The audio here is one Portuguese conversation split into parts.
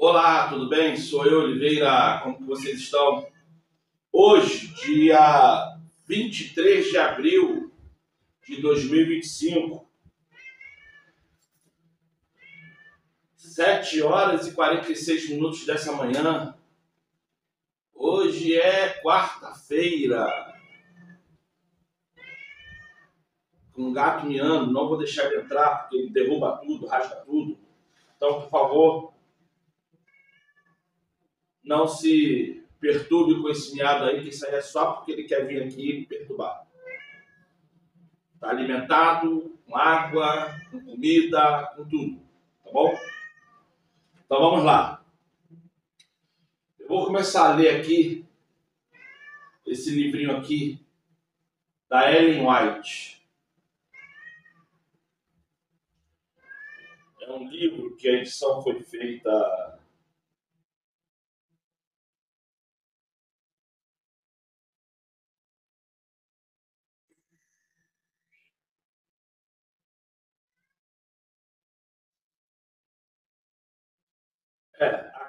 Olá, tudo bem? Sou eu, Oliveira. Como que vocês estão? Hoje, dia 23 de abril de 2025, 7 horas e 46 minutos dessa manhã. Hoje é quarta-feira. Com um gato miando, não vou deixar ele entrar porque ele derruba tudo, rasga tudo. Então, por favor, não se perturbe com esse miado aí, que isso aí é só porque ele quer vir aqui me perturbar. Está alimentado, com água, com comida, com tudo, tá bom? Então vamos lá. Eu vou começar a ler aqui esse livrinho aqui da Ellen White. É um livro que a edição foi feita aqui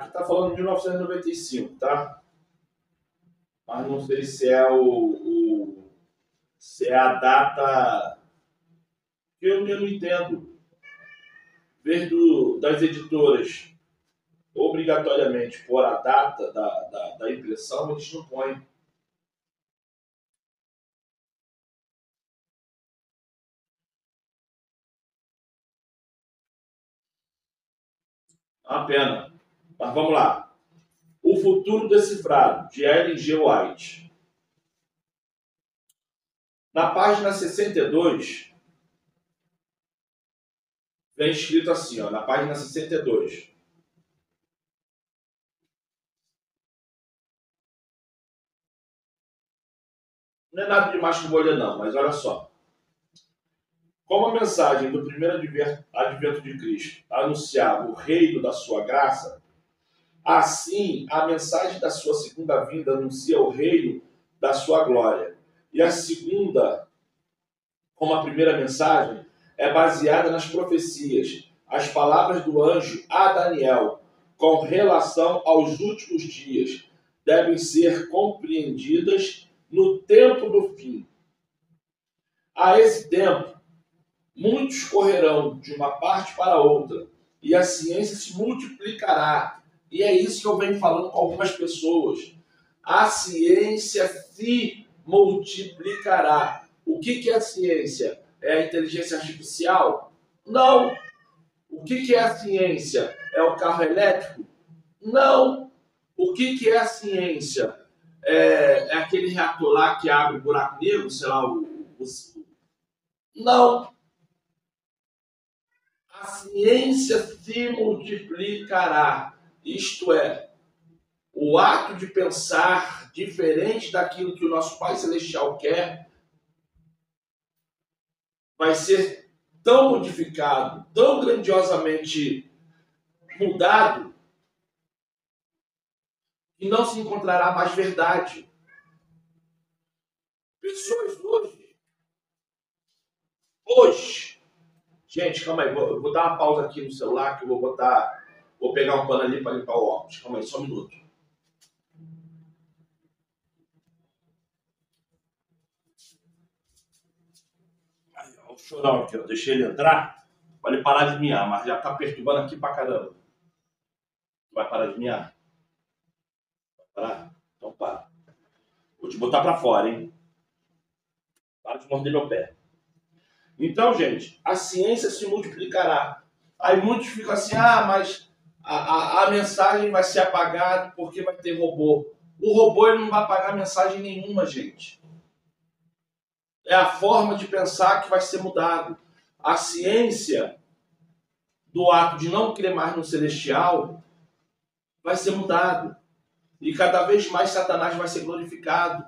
está falando de 1995, tá? Mas não sei se é se é a data que eu não entendo. Ver das editoras obrigatoriamente por a data da impressão, eles não põem. É uma pena. Mas vamos lá. O Futuro Decifrado, de Ellen G. White. Na página 62, vem escrito assim, ó, na página 62. Não é nada demais que eu vou ler, não, mas olha só. Como a mensagem do primeiro advento de Cristo anunciava o reino da sua graça, assim a mensagem da sua segunda vinda anuncia o reino da sua glória. E a segunda, como a primeira mensagem, é baseada nas profecias, as palavras do anjo a Daniel, com relação aos últimos dias, devem ser compreendidas no tempo do fim. A esse tempo, muitos correrão de uma parte para outra, e a ciência se multiplicará. E é isso que eu venho falando com algumas pessoas. A ciência se multiplicará. O que é a ciência? É a inteligência artificial? Não. O que é a ciência? É o carro elétrico? Não. O que é a ciência? É aquele reator lá que abre o buraco negro, sei lá, Não. A ciência se multiplicará. Isto é, o ato de pensar diferente daquilo que o nosso Pai Celestial quer vai ser tão modificado, tão grandiosamente mudado, que não se encontrará mais verdade. Pessoas hoje, gente, calma aí, eu vou dar uma pausa aqui no celular que eu vou pegar um pano ali para limpar o óculos. Calma aí, só um minuto. Aí, ó, o chorão aqui, ó, deixei ele entrar para ele parar de miar, mas já tá perturbando aqui pra caramba. Vai parar de miar? Vai parar? Então para. Vou te botar para fora, hein? Para de morder meu pé. Então, gente, a ciência se multiplicará. Aí muitos ficam assim, mas a mensagem vai ser apagada porque vai ter robô. O robô ele não vai apagar mensagem nenhuma, gente. É a forma de pensar que vai ser mudado. A ciência do ato de não crer mais no celestial vai ser mudado. E cada vez mais Satanás vai ser glorificado.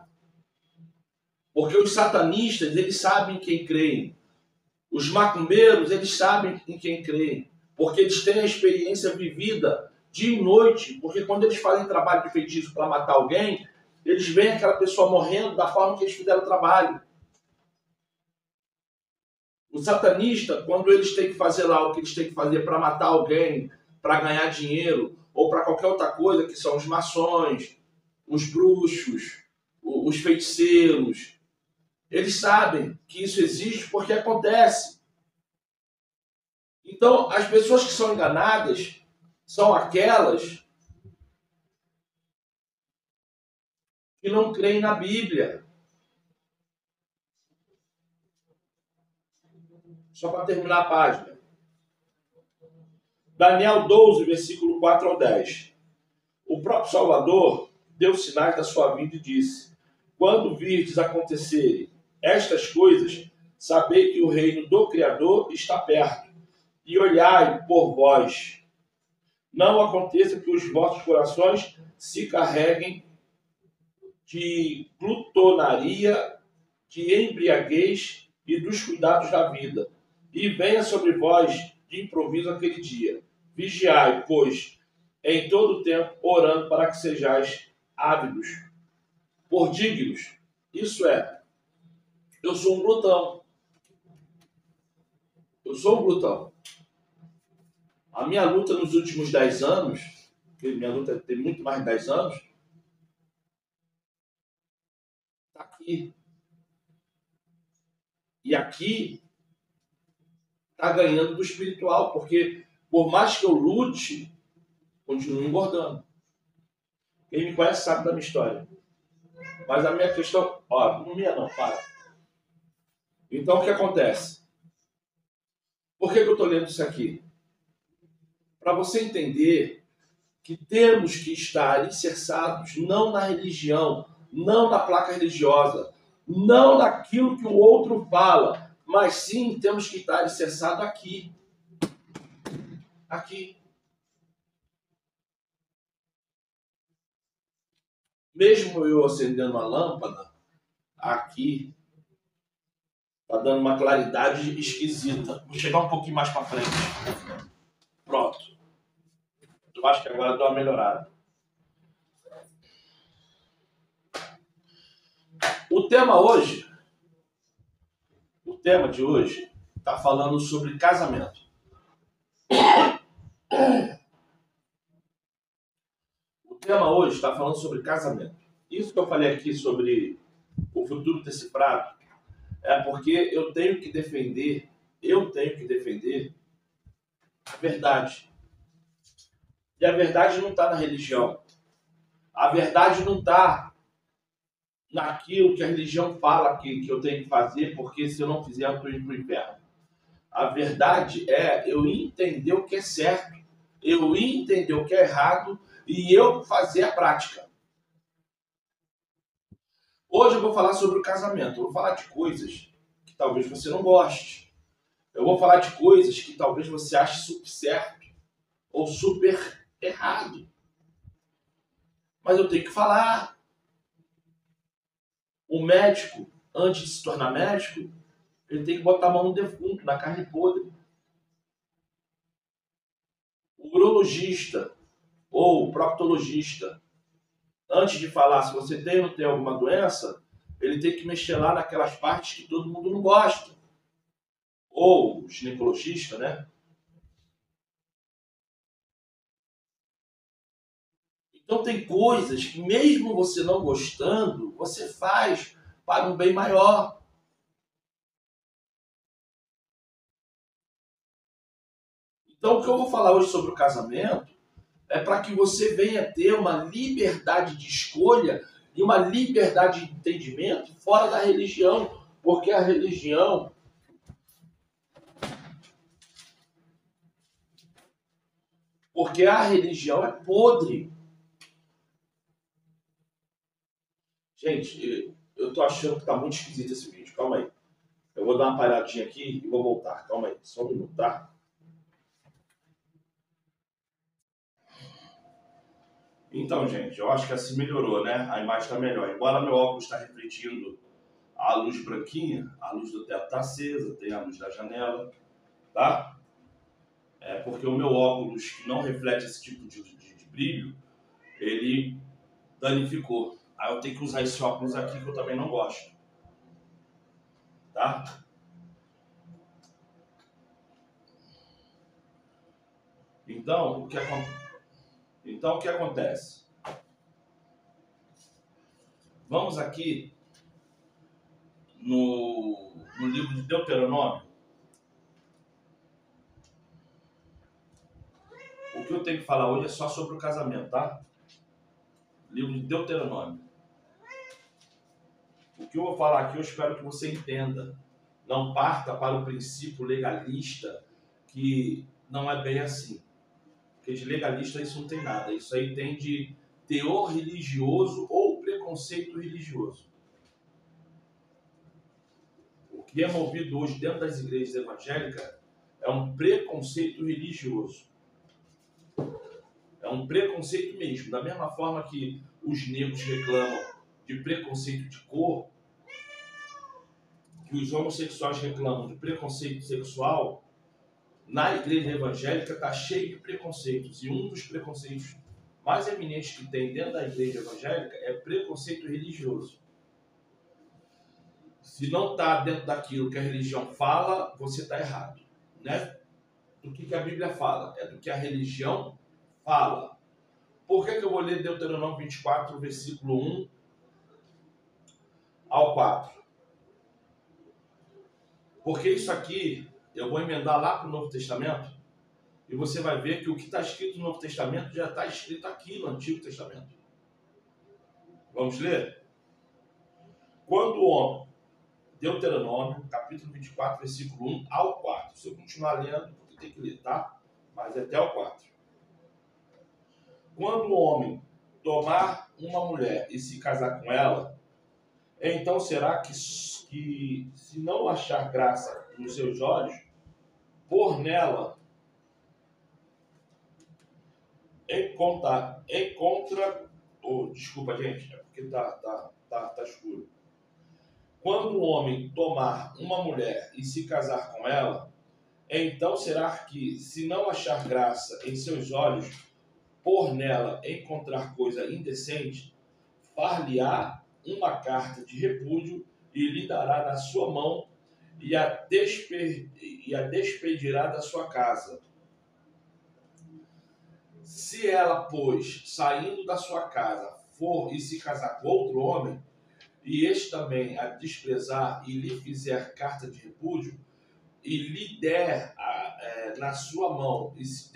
Porque os satanistas, eles sabem em quem creem. Os macumbeiros, eles sabem em quem creem. Porque eles têm a experiência vivida dia e noite. Porque quando eles fazem trabalho de feitiço para matar alguém, eles veem aquela pessoa morrendo da forma que eles fizeram o trabalho. O satanista, quando eles têm que fazer lá o que eles têm que fazer para matar alguém, para ganhar dinheiro, ou para qualquer outra coisa, que são os maçons, os bruxos, os feiticeiros. Eles sabem que isso existe porque acontece. Então, as pessoas que são enganadas são aquelas que não creem na Bíblia. Só para terminar a página. Daniel 12, versículo 4 ao 10. O próprio Salvador deu sinais da sua vinda e disse: quando virdes acontecerem estas coisas, sabei que o reino do Criador está perto, e olhai por vós. Não aconteça que os vossos corações se carreguem de glutonaria, de embriaguez e dos cuidados da vida, e venha sobre vós de improviso aquele dia. Vigiai, pois, em todo o tempo, orando para que sejais ávidos por dignos. Isso é, eu sou um glutão. Eu sou um glutão. A minha luta nos últimos 10 anos, porque minha luta tem muito mais de 10 anos, está aqui. E aqui está ganhando do espiritual, porque por mais que eu lute, continuo engordando. Quem me conhece sabe da minha história. Mas a minha questão... Ó, não minha não, para. Então, o que acontece? Por que eu estou lendo isso aqui? Para você entender que temos que estar alicerçados não na religião, não na placa religiosa, não naquilo que o outro fala, mas sim temos que estar alicerçados aqui. Aqui. Mesmo eu acendendo a lâmpada, aqui está dando uma claridade esquisita. Vou chegar um pouquinho mais para frente. Pronto. Eu acho que agora deu uma melhorada. O tema de hoje, está falando sobre casamento. O tema hoje está falando sobre casamento. Isso que eu falei aqui sobre o futuro decifrado é porque eu tenho que defender a verdade. E a verdade não está na religião. A verdade não está naquilo que a religião fala que eu tenho que fazer, porque se eu não fizer, eu estou indo para o inferno. A verdade é eu entender o que é certo, eu entender o que é errado e eu fazer a prática. Hoje eu vou falar sobre o casamento. Eu vou falar de coisas que talvez você não goste. Eu vou falar de coisas que talvez você ache super certo ou super errado. Mas eu tenho que falar. O médico, antes de se tornar médico, ele tem que botar a mão no defunto, na carne podre. O urologista ou o proctologista, antes de falar se você tem ou não tem alguma doença, ele tem que mexer lá naquelas partes que todo mundo não gosta. Ou o ginecologista, né? Então tem coisas que mesmo você não gostando, você faz para um bem maior. Então o que eu vou falar hoje sobre o casamento é para que você venha ter uma liberdade de escolha e uma liberdade de entendimento fora da religião, porque a religião é podre. Gente, eu tô achando que tá muito esquisito esse vídeo. Calma aí. Eu vou dar uma paradinha aqui e vou voltar. Calma aí, só um minuto, tá? Então, gente, eu acho que assim melhorou, né? A imagem está melhor. Embora meu óculos está refletindo a luz branquinha, a luz do teto está acesa, tem a luz da janela, tá? É porque o meu óculos, que não reflete esse tipo de brilho, ele danificou. Aí eu tenho que usar esse óculos aqui que eu também não gosto, tá? Então, Então, o que acontece? Vamos aqui no livro de Deuteronômio. O que eu tenho que falar hoje é só sobre o casamento, tá? Livro de Deuteronômio. O que eu vou falar aqui, eu espero que você entenda. Não parta para o princípio legalista, que não é bem assim. Porque de legalista isso não tem nada. Isso aí tem de teor religioso ou preconceito religioso. O que é movido hoje dentro das igrejas evangélicas é um preconceito religioso. É um preconceito mesmo. Da mesma forma que os negros reclamam de preconceito de cor, que os homossexuais reclamam de preconceito sexual, na igreja evangélica está cheio de preconceitos. E um dos preconceitos mais eminentes que tem dentro da igreja evangélica é preconceito religioso. Se não está dentro daquilo que a religião fala, você está errado. Né? Do que a Bíblia fala? É do que a religião fala. Por que eu vou ler Deuteronômio 24, versículo 1 ao 4? Porque isso aqui eu vou emendar lá para o Novo Testamento e você vai ver que o que está escrito no Novo Testamento já está escrito aqui no Antigo Testamento. Vamos ler? Quando o homem, Deuteronômio, capítulo 24, versículo 1 ao 4. Se eu continuar lendo, porque tem que ler, tá? Mas até o 4. Quando o homem tomar uma mulher e se casar com ela, então será que se não achar graça nos seus olhos, por nela desculpa, gente, é porque tá escuro. Quando o homem tomar uma mulher e se casar com ela, então será que, se não achar graça em seus olhos, por nela encontrar coisa indecente, far-lhe-á uma carta de repúdio e lhe dará na sua mão e a despedirá da sua casa. Se ela, pois, saindo da sua casa, for e se casar com outro homem, e este também a desprezar e lhe fizer carta de repúdio, e lhe der na sua mão e se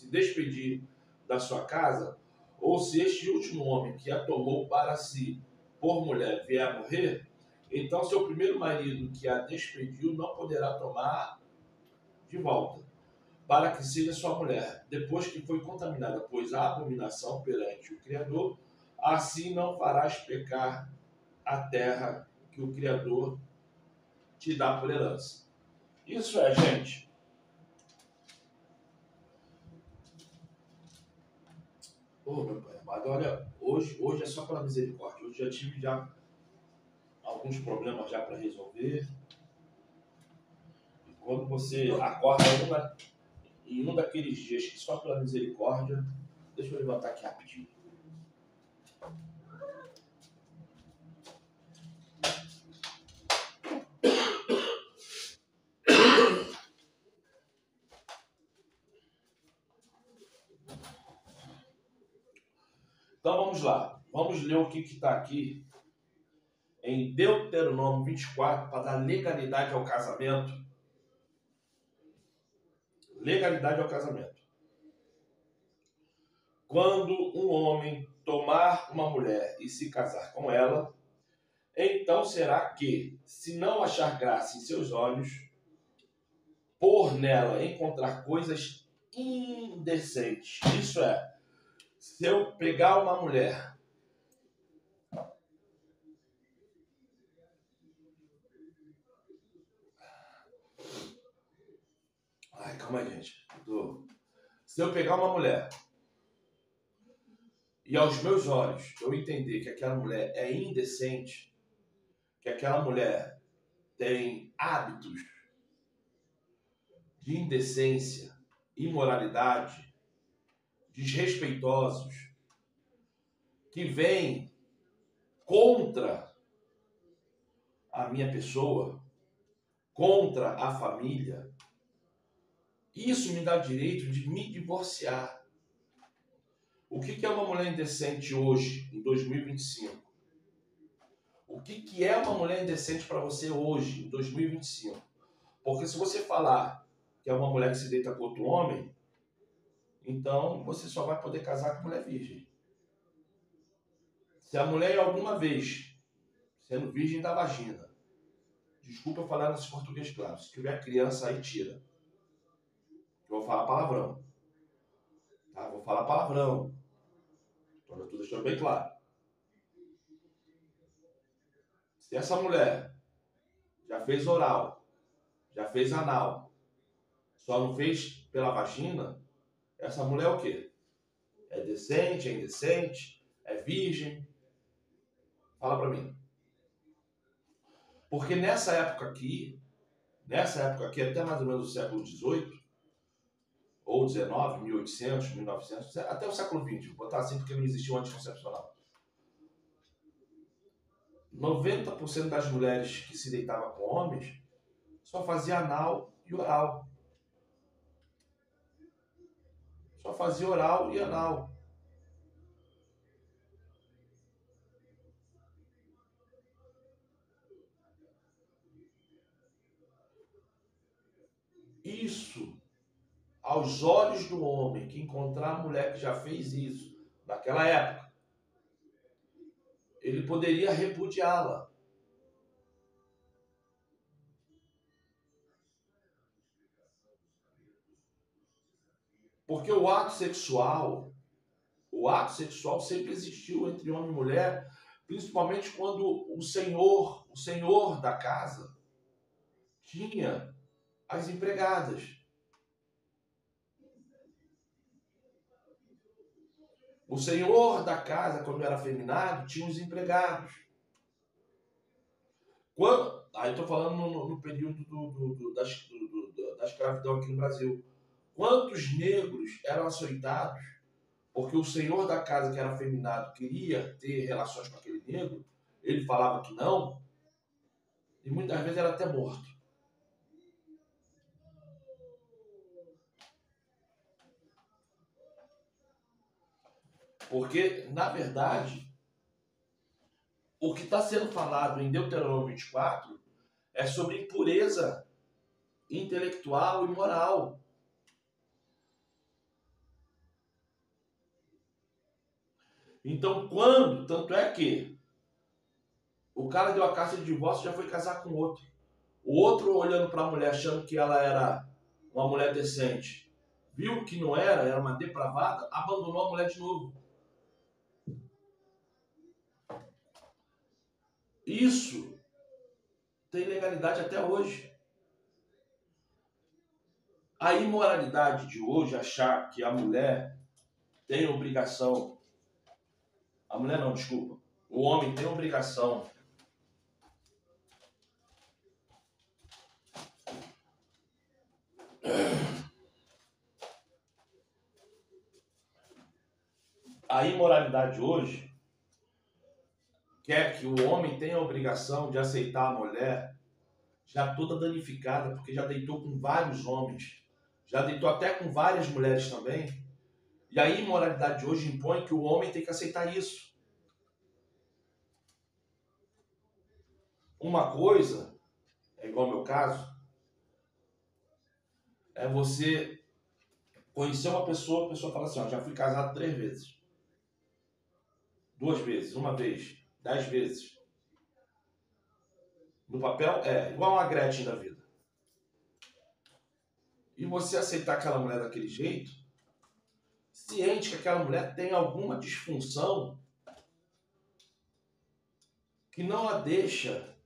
despedir da sua casa, ou se este último homem que a tomou para si por mulher vier a morrer, então seu primeiro marido que a despediu não poderá tomar de volta, para que seja sua mulher, depois que foi contaminada, pois a abominação perante o Criador, assim não farás pecar a terra que o Criador te dá por herança. Isso é, gente. Meu pai amado, olha, hoje é só pela misericórdia. Hoje já tive alguns problemas já para resolver. E quando você acorda em um daqueles dias que só pela misericórdia, deixa eu levantar aqui rapidinho. Então vamos lá, vamos ler o que está aqui em Deuteronômio 24 para dar legalidade ao casamento. Legalidade ao casamento. Quando um homem tomar uma mulher e se casar com ela, então será que, se não achar graça em seus olhos, por nela encontrar coisas indecentes. Isso é, se eu pegar uma mulher calma aí, gente. Se eu pegar uma mulher e aos meus olhos eu entender que aquela mulher é indecente, que aquela mulher tem hábitos de indecência, imoralidade, desrespeitosos, que vêm contra a minha pessoa, contra a família, isso me dá direito de me divorciar. O que é uma mulher indecente hoje, em 2025? O que é uma mulher indecente para você hoje, em 2025? Porque se você falar que é uma mulher que se deita com outro homem, então você só vai poder casar com mulher virgem. Se a mulher alguma vez, sendo virgem da vagina, desculpa eu falar nesse português claro, se tiver criança aí tira. Eu vou falar palavrão. Tá? Vou falar palavrão. Então eu estou deixando bem claro. Se essa mulher já fez oral, já fez anal, só não fez pela vagina, essa mulher é o quê? É decente, é indecente, é virgem? Fala pra mim. Porque nessa época aqui, até mais ou menos o século XVIII, ou XIX, 1800, 1900, até o século XX, vou botar assim porque não existia o anticoncepcional. 90% das mulheres que se deitavam com homens só fazia anal e oral. Só fazia oral e anal. Isso, aos olhos do homem que encontrar a mulher que já fez isso, naquela época, ele poderia repudiá-la. Porque o ato sexual sempre existiu entre homem e mulher, principalmente quando o senhor da casa tinha as empregadas. O senhor da casa, quando era afeminado, tinha os empregados. Aí estou falando no período da escravidão aqui no Brasil. Quantos negros eram açoitados porque o senhor da casa, que era afeminado, queria ter relações com aquele negro, ele falava que não, e muitas vezes era até morto. Porque, na verdade, o que está sendo falado em Deuteronômio 24 é sobre impureza intelectual e moral. Então, tanto é que o cara deu a carta de divórcio e já foi casar com outro. O outro olhando para a mulher, achando que ela era uma mulher decente, viu que não era uma depravada, abandonou a mulher de novo. Isso tem legalidade até hoje. A imoralidade de hoje, achar que a mulher tem obrigação... A mulher não, desculpa. O homem tem obrigação a imoralidade hoje quer que o homem tenha a obrigação de aceitar a mulher já toda danificada, porque já deitou com vários homens, já deitou até com várias mulheres também. E a imoralidade hoje impõe que o homem tem que aceitar isso. Uma coisa, é igual ao meu caso, é você conhecer uma pessoa, a pessoa fala assim, ó, já fui casado 3 vezes. 2 vezes, 1 vez, 10 vezes. No papel é igual uma Gretchen da vida. E você aceitar aquela mulher daquele jeito, ciente que aquela mulher tem alguma disfunção que não a deixa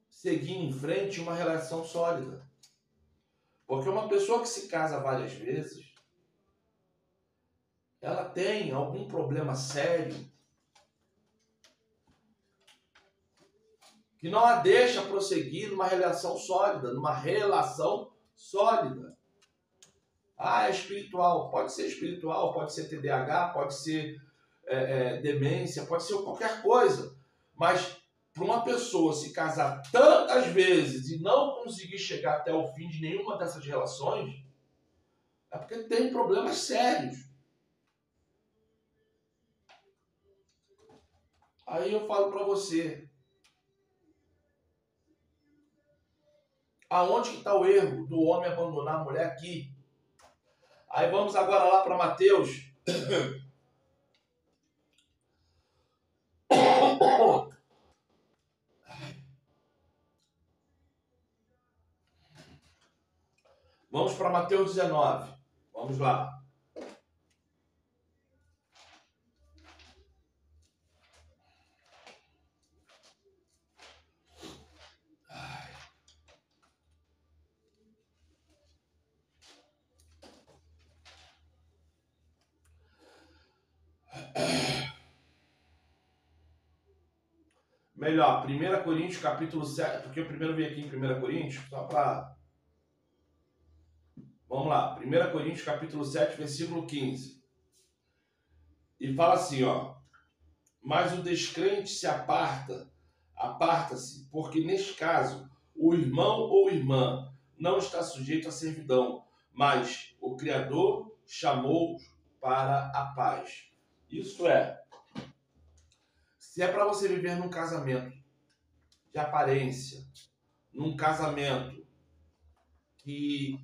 seguir em frente uma relação sólida. Porque uma pessoa que se casa várias vezes, ela tem algum problema sério que não a deixa prosseguir numa relação sólida, Ah, é espiritual. Pode ser espiritual, pode ser TDAH, pode ser demência, pode ser qualquer coisa. Mas para uma pessoa se casar tantas vezes e não conseguir chegar até o fim de nenhuma dessas relações, é porque tem problemas sérios. Aí eu falo para você, aonde que está o erro do homem abandonar a mulher aqui? Aí vamos agora lá para Mateus. Vamos para Mateus 19. Vamos lá. Melhor, 1 Coríntios capítulo 7, porque eu primeiro vim aqui em 1 Coríntios, só para... Vamos lá, 1 Coríntios capítulo 7, versículo 15. E fala assim, ó: mas o descrente se aparta-se, porque neste caso, o irmão ou irmã não está sujeito à servidão, mas o Criador chamou para a paz. Isso é, se é para você viver num casamento de aparência, num casamento que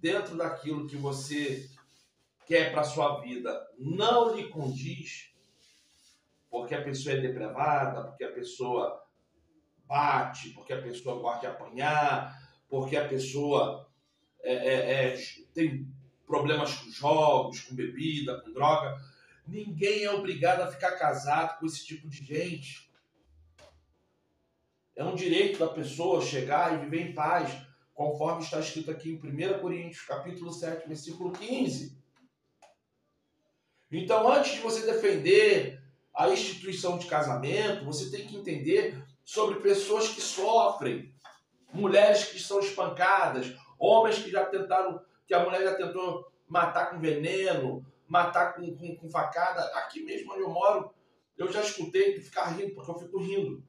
dentro daquilo que você quer para sua vida não lhe condiz, porque a pessoa é depravada, porque a pessoa bate, porque a pessoa gosta de apanhar, porque a pessoa tem problemas com jogos, com bebida, com droga. Ninguém é obrigado a ficar casado com esse tipo de gente. É um direito da pessoa chegar e viver em paz, conforme está escrito aqui em 1 Coríntios, capítulo 7, versículo 15. Então, antes de você defender a instituição de casamento, você tem que entender sobre pessoas que sofrem, mulheres que são espancadas, homens que já tentaram, que a mulher já tentou matar com veneno, matar com facada. Aqui mesmo onde eu moro, eu já escutei ficar rindo, porque eu fico rindo.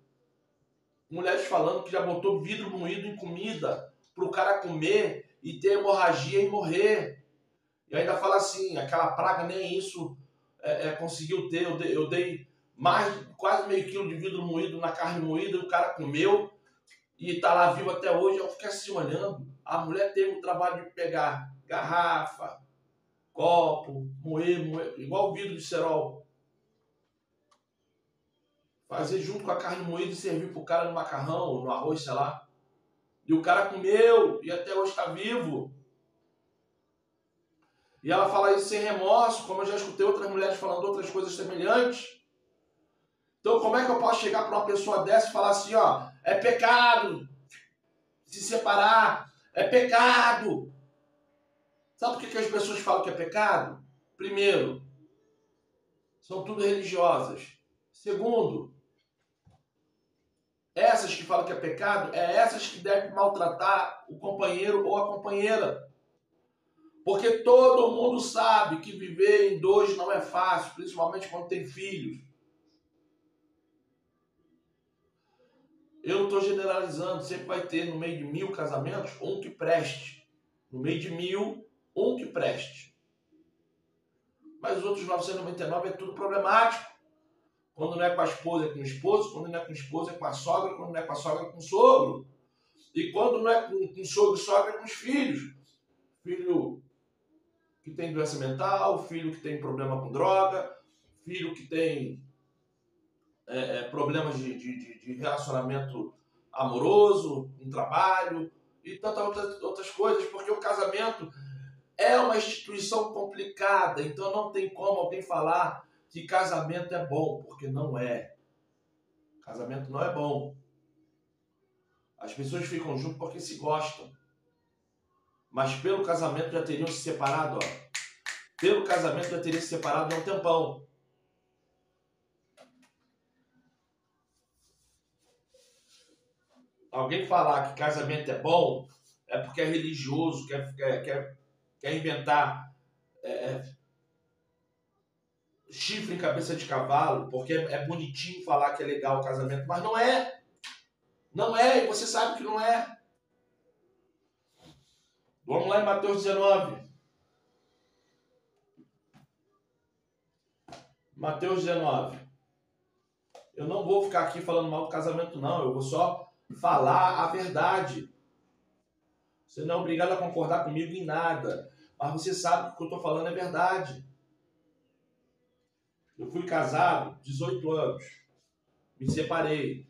Mulheres falando que já botou vidro moído em comida para o cara comer e ter hemorragia e morrer. E ainda fala assim, aquela praga nem isso conseguiu ter. Eu dei quase meio quilo de vidro moído na carne moída, o cara comeu e tá lá vivo até hoje. Eu fiquei assim olhando. A mulher teve o trabalho de pegar garrafa, copo, moer, igual vidro de cerol. Fazer junto com a carne moída e servir pro cara no macarrão, no arroz, sei lá. E o cara comeu e até hoje está vivo. E ela fala isso sem remorso, como eu já escutei outras mulheres falando outras coisas semelhantes. Então como é que eu posso chegar para uma pessoa dessa e falar assim, ó, é pecado se separar, é pecado. Sabe por que as pessoas falam que é pecado? Primeiro, são tudo religiosas. Segundo, essas que falam que é pecado, é essas que devem maltratar o companheiro ou a companheira. Porque todo mundo sabe que viver em dois não é fácil, principalmente quando tem filhos. Eu não estou generalizando, sempre vai ter no meio de 1000 casamentos um que preste. No meio de 1000, um que preste. Mas os outros 999 é tudo problemático. Quando não é com a esposa é com o esposo, quando não é com a esposa é com a sogra, quando não é com a sogra é com o sogro. E quando não é com sogro e sogra é com os filhos. Filho que tem doença mental, filho que tem problema com droga, filho que tem problemas de relacionamento amoroso, em trabalho e tantas outras coisas, porque o casamento é uma instituição complicada, então não tem como alguém falar que casamento é bom, porque não é. Casamento não é bom. As pessoas ficam juntas porque se gostam. Mas pelo casamento já teriam se separado, ó. Pelo casamento já teriam se separado há um tempão. Alguém falar que casamento é bom é porque é religioso, quer inventar chifre em cabeça de cavalo, porque é bonitinho falar que é legal o casamento, mas não é. Não é, e você sabe que não é. Vamos lá em Mateus 19. Mateus 19. Eu não vou ficar aqui falando mal do casamento, não. Eu vou só falar a verdade. Você não é obrigado a concordar comigo em nada. Mas você sabe que o que eu estou falando é verdade. Eu fui casado 18 anos. Me separei.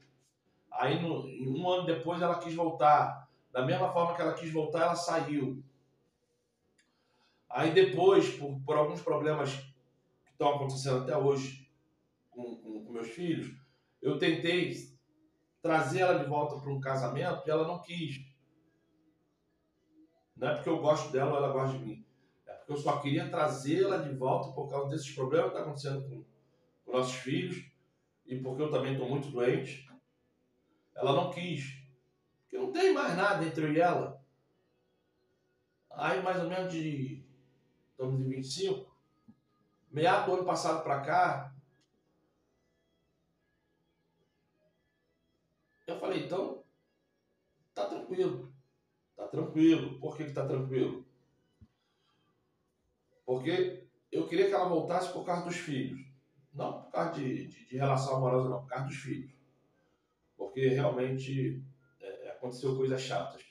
Aí, um ano depois, ela quis voltar. Da mesma forma que ela quis voltar, ela saiu. Aí depois, por alguns problemas que estão acontecendo até hoje com meus filhos, eu tentei trazer ela de volta para um casamento e ela não quis. Não é porque eu gosto dela ou ela gosta de mim. É porque eu só queria trazê-la de volta por causa desses problemas que estão acontecendo com nossos filhos e porque eu também estou muito doente. Ela não quis. Porque não tem mais nada entre eu e ela. Aí mais ou menos estamos em 25, meado do ano passado para cá, eu falei, então, tá tranquilo. Tá tranquilo. Por que tá tranquilo? Porque eu queria que ela voltasse por causa dos filhos. Não por causa de relação amorosa, não. Por causa dos filhos. Porque realmente aconteceu coisas chatas.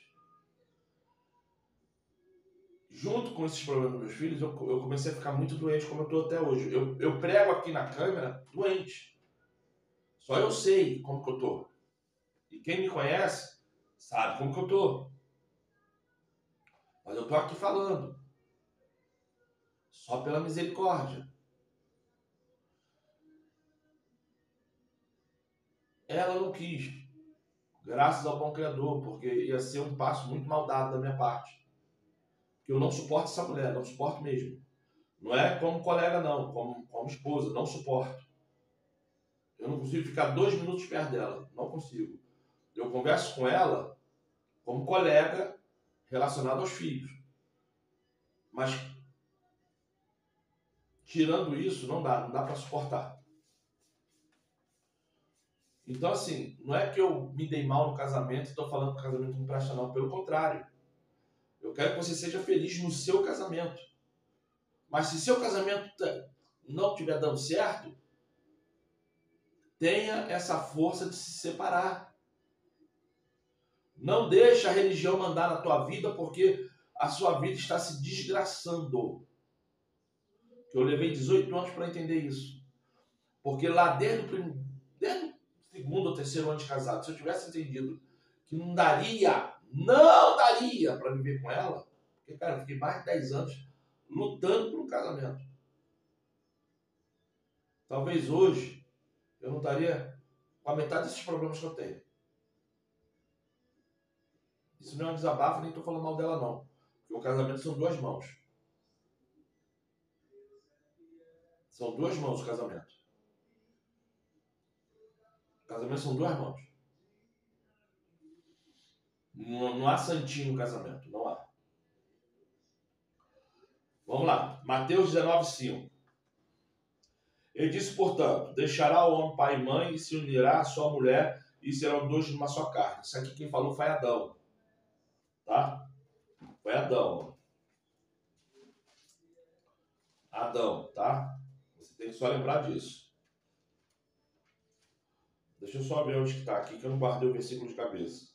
Junto com esses problemas dos meus filhos, eu comecei a ficar muito doente, como eu estou até hoje. Eu prego aqui na câmera doente. Só eu sei como que eu estou. E quem me conhece sabe como que eu estou. Mas eu estou aqui falando. Só pela misericórdia. Ela não quis. Graças ao bom Criador, porque ia ser um passo muito mal dado da minha parte. Que eu não suporto essa mulher, não suporto mesmo. Não é como colega, não, como esposa, não suporto. Eu não consigo ficar 2 minutos perto dela, não consigo. Eu converso com ela como colega relacionado aos filhos. Mas, tirando isso, não dá para suportar. Então, assim, não é que eu me dei mal no casamento e estou falando que o casamento não presta, não. Pelo contrário. Eu quero que você seja feliz no seu casamento. Mas se seu casamento não estiver dando certo, tenha essa força de se separar. Não deixe a religião mandar na tua vida, porque a sua vida está se desgraçando. Eu levei 18 anos para entender isso. Porque lá desde o segundo ou terceiro ano de casado, se eu tivesse entendido que não daria para viver com ela, porque, cara, eu fiquei mais de 10 anos lutando por um casamento. Talvez hoje eu não estaria com a metade desses problemas que eu tenho. Isso não é um desabafo, nem estou falando mal dela, não. Porque o casamento são 2 mãos. São 2 mãos o casamento. O casamento são 2 mãos. Não há santinho no casamento, não há. Vamos lá, Mateus 19:5. Ele disse, portanto, deixará o homem pai e mãe e se unirá à sua mulher e serão 2 numa só carne. Isso aqui quem falou foi Adão. Tá? Foi Adão. Adão, tá? Você tem que só lembrar disso. Deixa eu só ver onde que está aqui, que eu não guardei o versículo de cabeça.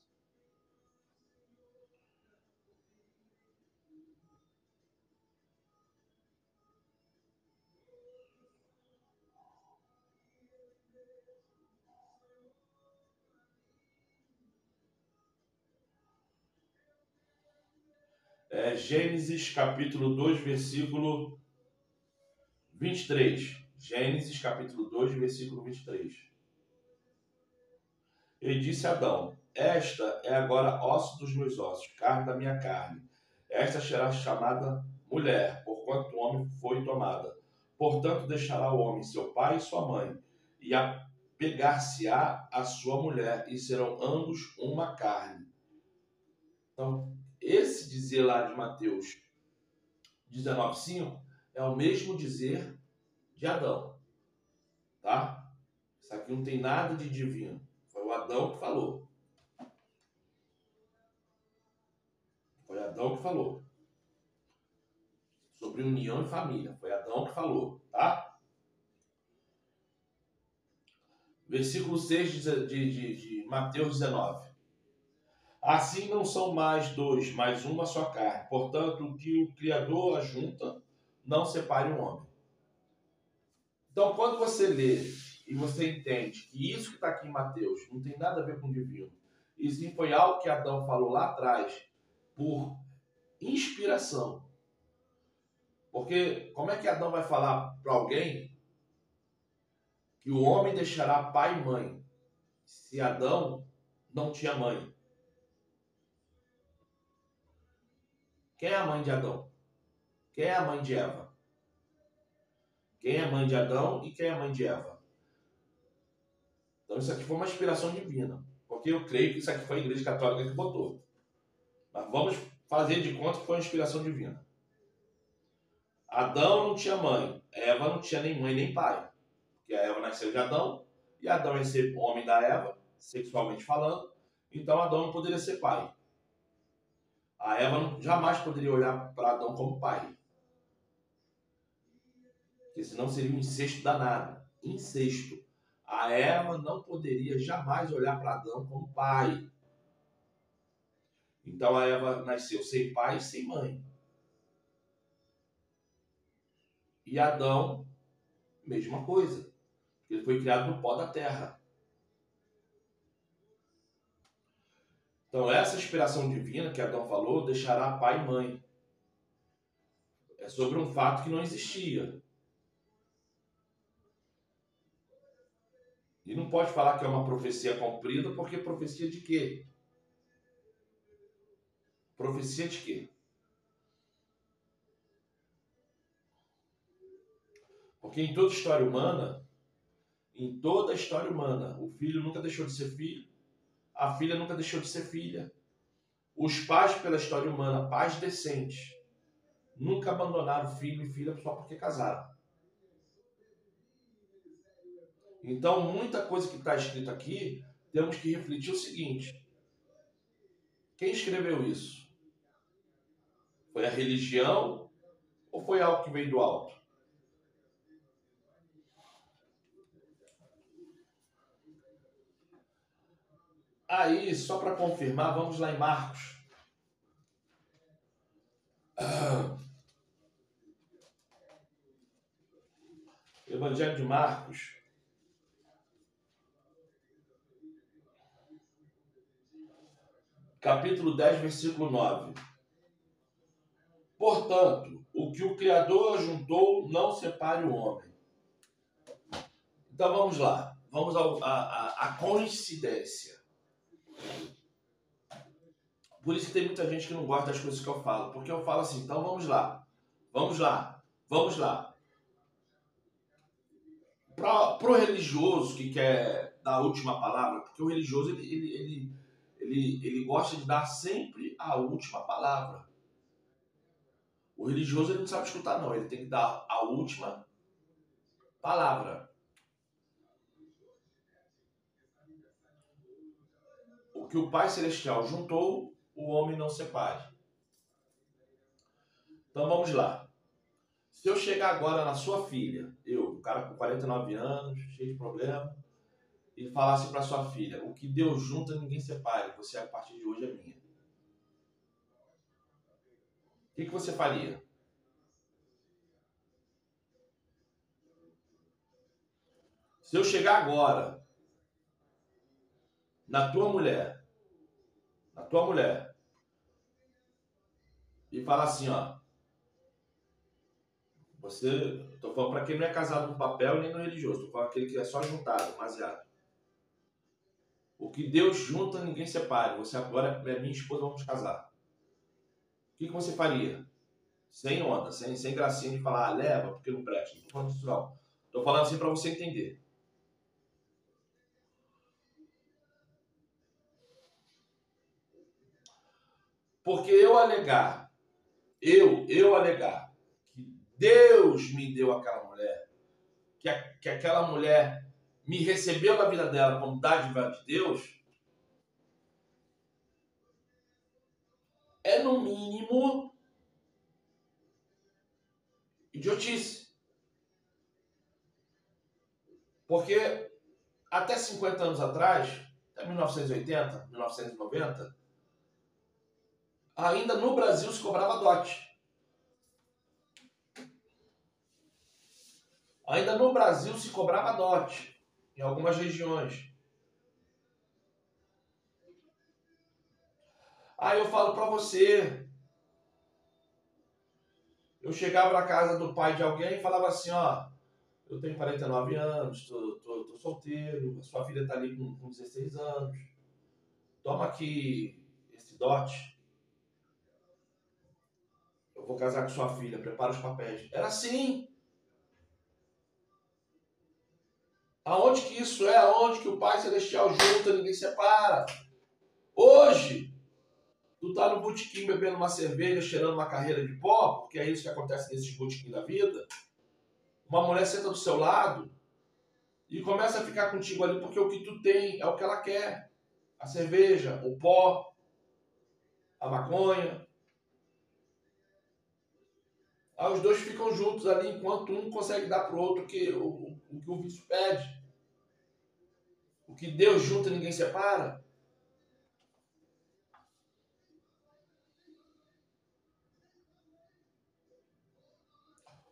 Gênesis capítulo 2, versículo 23. Gênesis capítulo 2, versículo 23. Ele disse a Adão, esta é agora osso dos meus ossos, carne da minha carne. Esta será chamada mulher, porquanto o homem foi tomada. Portanto, deixará o homem seu pai e sua mãe, e apegar-se-á a sua mulher, e serão ambos uma carne. Então, esse dizer lá de Mateus 19:5 é o mesmo dizer de Adão. Tá? Isso aqui não tem nada de divino. Foi o Adão que falou. Foi Adão que falou. Sobre união e família. Foi Adão que falou, tá? Versículo 6 de Mateus 19. Assim não são mais dois, mas uma só carne. Portanto, o que o Criador ajunta, não separe o homem. Então, quando você lê e você entende que isso que está aqui em Mateus não tem nada a ver com o divino, e sim foi algo que Adão falou lá atrás, por inspiração. Porque como é que Adão vai falar para alguém que o homem deixará pai e mãe, se Adão não tinha mãe? Quem é a mãe de Adão? Quem é a mãe de Eva? Quem é a mãe de Adão e quem é a mãe de Eva? Então isso aqui foi uma inspiração divina. Porque eu creio que isso aqui foi a Igreja Católica que botou. Mas vamos fazer de conta que foi uma inspiração divina. Adão não tinha mãe. Eva não tinha nem mãe nem pai. Porque a Eva nasceu de Adão. E Adão ia ser homem da Eva, sexualmente falando. Então Adão não poderia ser pai. A Eva jamais poderia olhar para Adão como pai. Porque senão seria um incesto danado. Incesto. A Eva não poderia jamais olhar para Adão como pai. Então a Eva nasceu sem pai e sem mãe. E Adão, mesma coisa. Ele foi criado do pó da terra. Então essa inspiração divina que Adão falou, deixará pai e mãe. É sobre um fato que não existia. E não pode falar que é uma profecia cumprida, porque profecia de quê? Profecia de quê? Porque em toda história humana, o filho nunca deixou de ser filho, a filha nunca deixou de ser filha. Os pais, pela história humana, pais decentes, nunca abandonaram filho e filha só porque casaram. Então, muita coisa que está escrito aqui, temos que refletir o seguinte: quem escreveu isso? Foi a religião ou foi algo que veio do alto? Aí, só para confirmar, vamos lá em Marcos. Evangelho de Marcos. Capítulo 10, versículo 9. Portanto, o que o Criador ajuntou, não separe o homem. Então vamos lá. Vamos à coincidência. Por isso que tem muita gente que não gosta das coisas que eu falo. Porque eu falo assim, então vamos lá. Vamos lá. Vamos lá. Para o religioso que quer dar a última palavra, porque o religioso ele gosta de dar sempre a última palavra. O religioso ele não sabe escutar, não. Ele tem que dar a última palavra. O que o Pai Celestial juntou, o homem não separe. Então vamos lá. Se eu chegar agora na sua filha, o cara com 49 anos, cheio de problema, e falasse para sua filha, o que Deus junta, ninguém separe, você a partir de hoje é minha. O que você faria? Se eu chegar agora na tua mulher, e falar assim, ó, tô falando para quem não é casado no papel nem no religioso, tô falando aquele que é só juntado, baseado. O que Deus junta, ninguém separe. Você agora é minha esposa, vamos casar. O que você faria? Sem onda, sem gracinha de falar, leva, porque não presta. Não tô falando isso não. Tô falando assim para você entender. Porque eu alegar que Deus me deu aquela mulher, que aquela mulher me recebeu na vida dela como dádiva de Deus, é no mínimo idiotice. Porque até 50 anos atrás, até 1980, 1990, ainda no Brasil se cobrava dote. Ainda no Brasil se cobrava dote, em algumas regiões. Aí eu falo para você, eu chegava na casa do pai de alguém e falava assim, ó, eu tenho 49 anos, tô solteiro, a sua filha tá ali com 16 anos, toma aqui esse dote, eu vou casar com sua filha, prepara os papéis. Era assim. Aonde que isso é? Aonde que o Pai Celestial junta, ninguém separa? Hoje, tu tá no botequim bebendo uma cerveja, cheirando uma carreira de pó, porque é isso que acontece nesses botequim da vida. Uma mulher senta do seu lado e começa a ficar contigo ali porque o que tu tem é o que ela quer. A cerveja, o pó, a maconha. Aí os dois ficam juntos ali enquanto um consegue dar pro outro o que o vício pede. O que Deus junta, ninguém separa.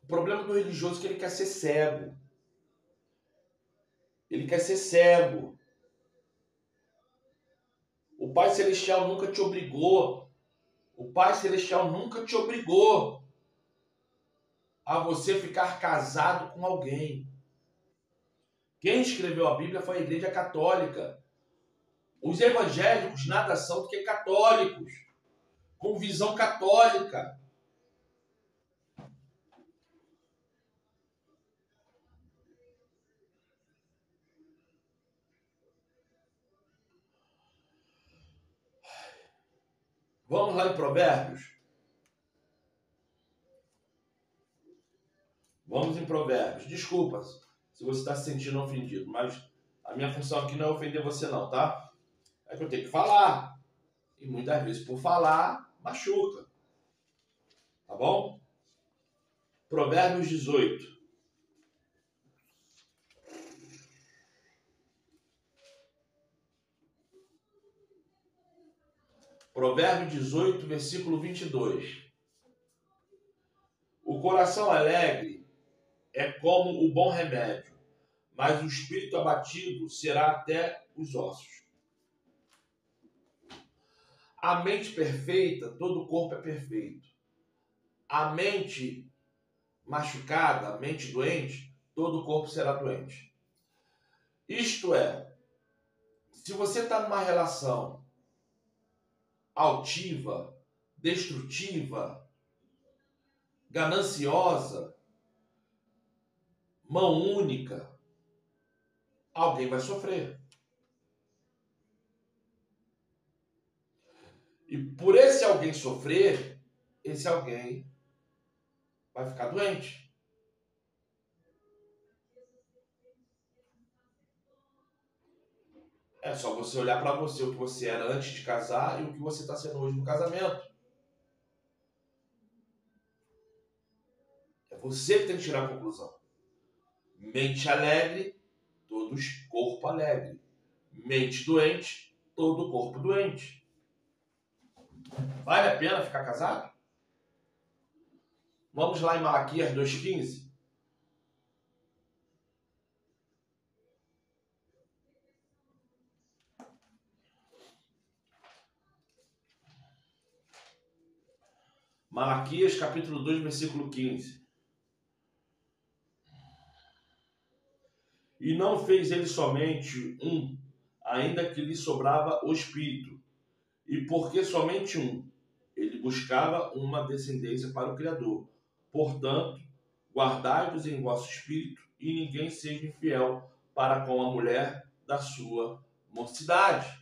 O problema do religioso é que ele quer ser cego. Ele quer ser cego. O Pai Celestial nunca te obrigou. O Pai Celestial nunca te obrigou a você ficar casado com alguém. Quem escreveu a Bíblia foi a Igreja Católica. Os evangélicos nada são do que católicos, com visão católica. Vamos lá em Provérbios? Vamos em Provérbios. Desculpa se você está se sentindo ofendido, mas a minha função aqui não é ofender você não, tá? É que eu tenho que falar. E muitas vezes por falar, machuca. Tá bom? Provérbios 18. Provérbio 18, versículo 22. O coração alegre é como o bom remédio, mas o espírito abatido será até os ossos. A mente perfeita, todo o corpo é perfeito. A mente machucada, a mente doente, todo o corpo será doente. Isto é, se você está numa relação altiva, destrutiva, gananciosa, mão única, alguém vai sofrer. E por esse alguém sofrer, esse alguém vai ficar doente. É só você olhar para você, o que você era antes de casar e o que você está sendo hoje no casamento. É você que tem que tirar a conclusão. Mente alegre, todo corpo alegre. Mente doente, todo corpo doente. Vale a pena ficar casado? Vamos lá em Malaquias 2,15. Malaquias capítulo 2, versículo 15. E não fez ele somente um, ainda que lhe sobrava o espírito. E porque somente um, ele buscava uma descendência para o Criador. Portanto, guardai-vos em vosso espírito, e ninguém seja infiel para com a mulher da sua mocidade.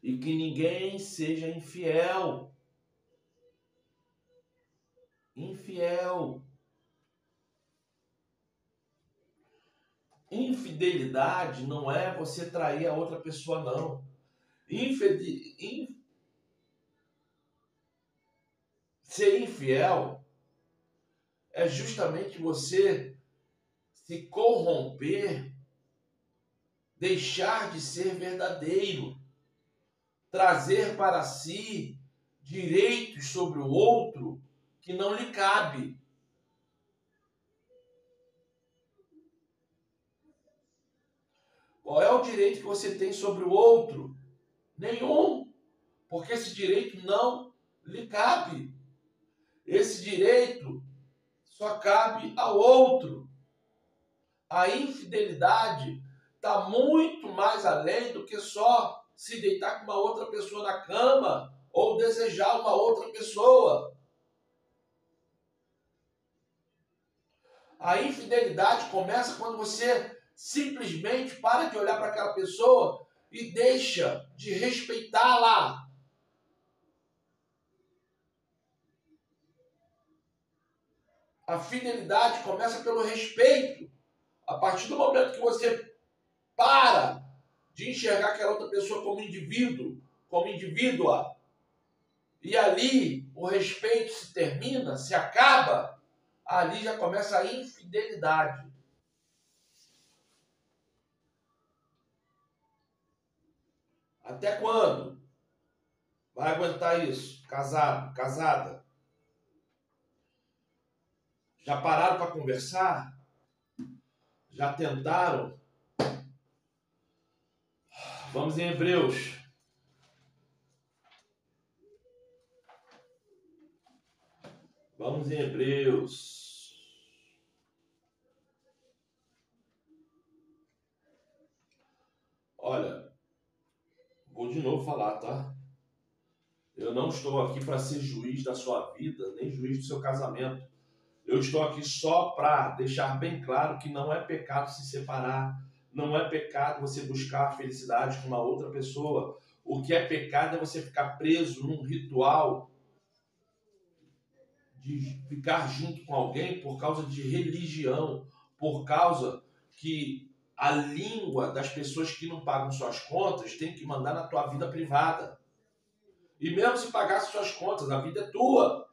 E que ninguém seja infiel. Infiel. Infidelidade não é você trair a outra pessoa, não. Ser infiel é justamente você se corromper, deixar de ser verdadeiro, trazer para si direitos sobre o outro que não lhe cabe. Qual é o direito que você tem sobre o outro? Nenhum, porque esse direito não lhe cabe. Esse direito só cabe ao outro. A infidelidade está muito mais além do que só se deitar com uma outra pessoa na cama ou desejar uma outra pessoa. A infidelidade começa quando você simplesmente para de olhar para aquela pessoa e deixa de respeitá-la. A fidelidade começa pelo respeito. A partir do momento que você para de enxergar aquela outra pessoa como indivíduo, como indivídua, e ali o respeito se termina, se acaba, ali já começa a infidelidade. Até quando vai aguentar isso? Casado, casada? Já pararam para conversar? Já tentaram? Vamos em Hebreus. Vamos em Hebreus. Olha, vou de novo falar, tá? Eu não estou aqui para ser juiz da sua vida, nem juiz do seu casamento. Eu estou aqui só para deixar bem claro que não é pecado se separar, não é pecado você buscar a felicidade com uma outra pessoa. O que é pecado é você ficar preso num ritual de ficar junto com alguém por causa de religião, por causa que a língua das pessoas que não pagam suas contas tem que mandar na tua vida privada. E mesmo se pagasse suas contas, a vida é tua.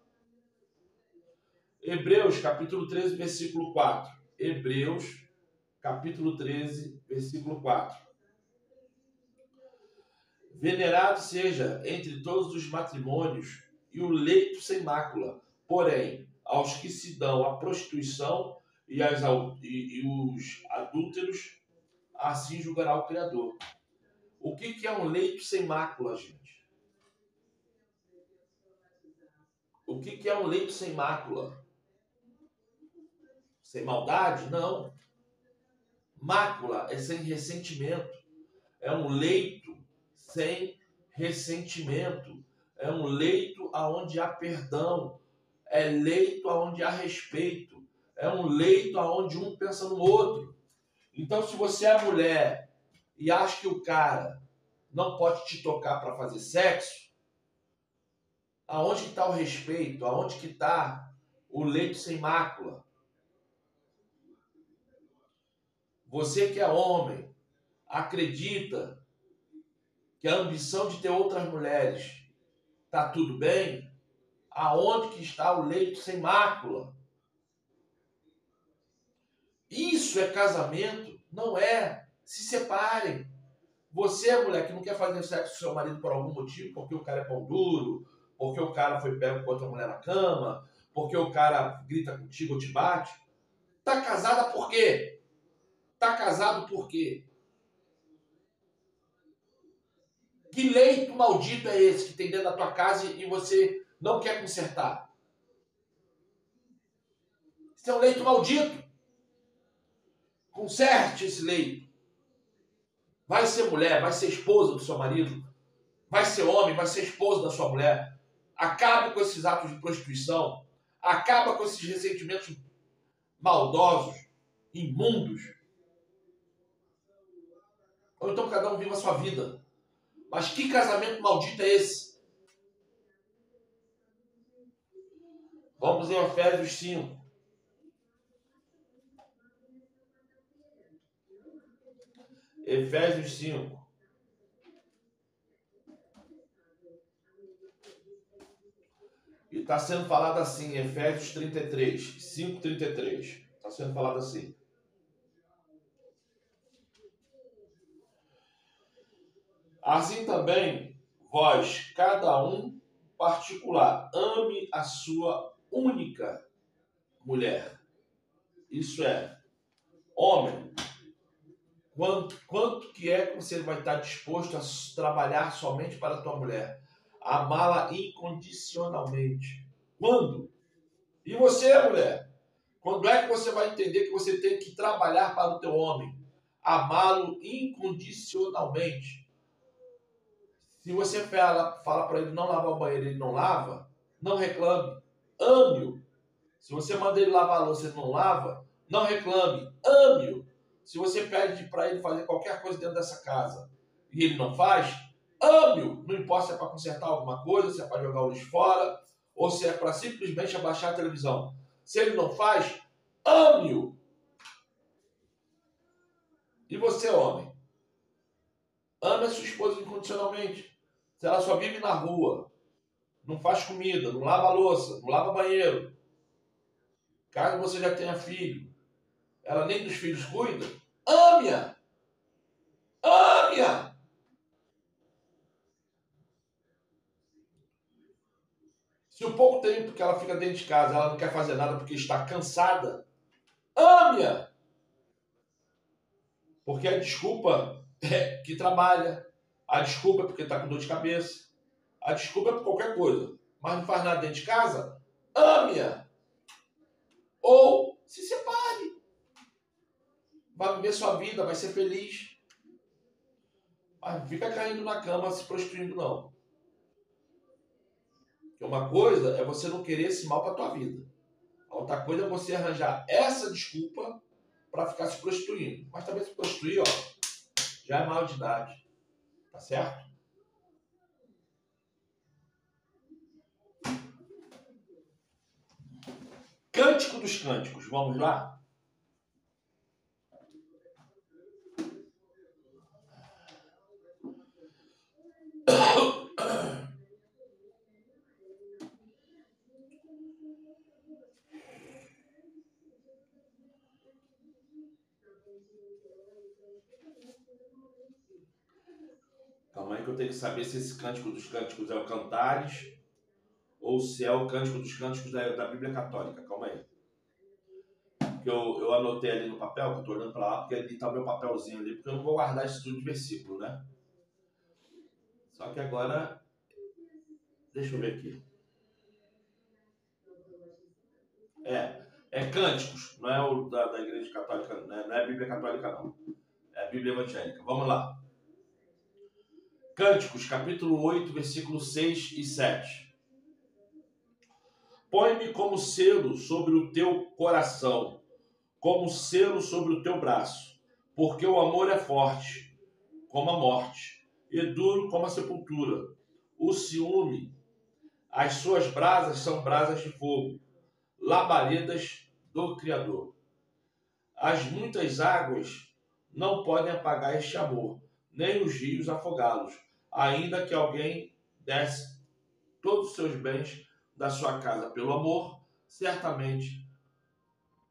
Hebreus, capítulo 13, versículo 4. Hebreus, capítulo 13, versículo 4. Venerado seja entre todos os matrimônios e o leito sem mácula, porém, aos que se dão à prostituição e os adúlteros, assim julgará o Criador. O que é um leito sem mácula, gente? O que é um leito sem mácula? Sem maldade? Não. Mácula é sem ressentimento. É um leito sem ressentimento. É um leito onde há perdão. É leito onde há respeito. É um leito onde um pensa no outro. Então, se você é mulher e acha que o cara não pode te tocar para fazer sexo, aonde que está o respeito? Aonde que está o leito sem mácula? Você que é homem, acredita que a ambição de ter outras mulheres está tudo bem? Aonde que está o leito sem mácula? Isso é casamento? Não é. Se separem. Você, mulher, que não quer fazer sexo com seu marido por algum motivo, porque o cara é pão duro, porque o cara foi pego com outra mulher na cama, porque o cara grita contigo ou te bate, tá casada por quê? Tá casado por quê? Que leito maldito é esse que tem dentro da tua casa e você não quer consertar? Isso é um leito maldito. Conserte esse leito. Vai ser mulher, vai ser esposa do seu marido, vai ser homem, vai ser esposa da sua mulher. Acabe com esses atos de prostituição. Acaba com esses ressentimentos maldosos, imundos. Ou então cada um viva a sua vida. Mas que casamento maldito é esse? Vamos em Efésios 5. Efésios 5. E está sendo falado assim, Efésios 33, 5:33. Está sendo falado assim. Assim também, vós, cada um particular, ame a sua única mulher. Isso é, homem, quanto que é que você vai estar disposto a trabalhar somente para a tua mulher? Amá-la incondicionalmente. Quando? E você, mulher? Quando é que você vai entender que você tem que trabalhar para o teu homem? Amá-lo incondicionalmente. Se você fala para ele não lavar o banheiro, ele não lava, não reclame. Ame-o. Se você manda ele lavar a louça e ele não lava, não reclame. Ame-o. Se você pede para ele fazer qualquer coisa dentro dessa casa e ele não faz, ame-o. Não importa se é para consertar alguma coisa, se é para jogar o lixo fora, ou se é para simplesmente abaixar a televisão. Se ele não faz, ame-o. E você, homem? Ame a sua esposa incondicionalmente. Se ela só vive na rua, não faz comida, não lava a louça, não lava banheiro, caso você já tenha filho, ela nem dos filhos cuida, ame-a! Ame-a! Se o pouco tempo que ela fica dentro de casa, ela não quer fazer nada porque está cansada, ame-a! Porque a desculpa é que trabalha, a desculpa é porque está com dor de cabeça, a desculpa é por qualquer coisa, mas não faz nada dentro de casa, ame-a! Ou se separe. Vai viver sua vida, vai ser feliz. Mas não fica caindo na cama se prostituindo, não. Porque uma coisa é você não querer esse mal para a tua vida. A outra coisa é você arranjar essa desculpa para ficar se prostituindo. Mas também se prostituir, ó, já é mal de idade. Tá certo? Cântico dos Cânticos. Vamos lá? Calma aí que eu tenho que saber se esse Cântico dos Cânticos é o Cantares ou se é o Cântico dos Cânticos da Bíblia Católica. Calma aí. Que eu anotei ali no papel, que eu estou olhando para lá, porque ali está o meu papelzinho ali, porque eu não vou guardar isso tudo de versículo, né? Só que agora, deixa eu ver aqui. É Cânticos, não é o da Igreja Católica, né? Não é a Bíblia Católica, não. É a Bíblia Evangélica. Vamos lá. Cânticos, capítulo 8, versículos 6 e 7. Põe-me como selo sobre o teu coração, como selo sobre o teu braço, porque o amor é forte, como a morte, e duro como a sepultura. O ciúme, as suas brasas são brasas de fogo, labaredas do Criador. As muitas águas não podem apagar este amor, nem os rios afogá-los, ainda que alguém desse todos os seus bens da sua casa pelo amor, certamente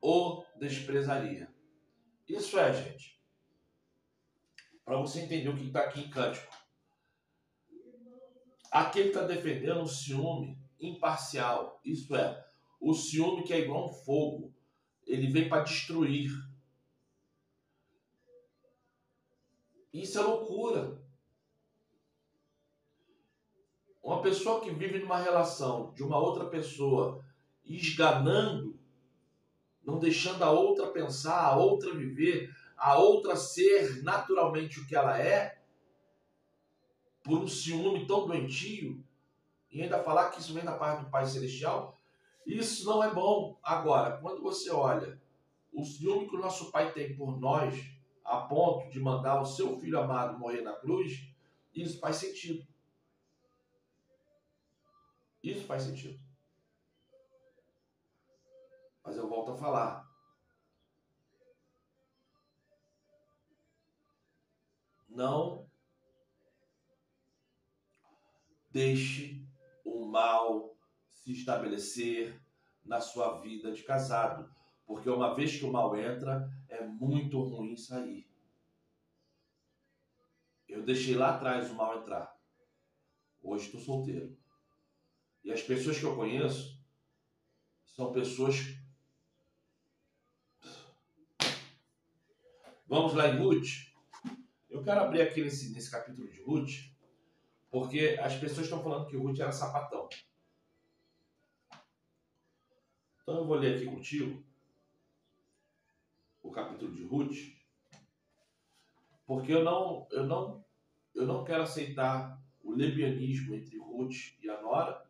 o desprezaria. Isso é, gente, para você entender o que está aqui em Cântico. Aqui ele está defendendo o ciúme imparcial, isso é, o ciúme que é igual um fogo, ele vem para destruir. Isso é loucura. Uma pessoa que vive numa relação de uma outra pessoa, esganando, não deixando a outra pensar, a outra viver, a outra ser naturalmente o que ela é, por um ciúme tão doentio, e ainda falar que isso vem da parte do Pai Celestial, isso não é bom. Agora, quando você olha o ciúme que o nosso Pai tem por nós, a ponto de mandar o seu Filho amado morrer na cruz, isso faz sentido. Isso faz sentido. Mas eu volto a falar. Não deixe o mal se estabelecer na sua vida de casado. Porque uma vez que o mal entra, é muito ruim sair. Eu deixei lá atrás o mal entrar. Hoje estou solteiro. E as pessoas que eu conheço são pessoas... Vamos lá em Ruth. Eu quero abrir aqui nesse capítulo de Ruth, porque as pessoas estão falando que Ruth era sapatão. Então eu vou ler aqui contigo o capítulo de Ruth, porque eu não quero aceitar o lebianismo entre Ruth e a nora,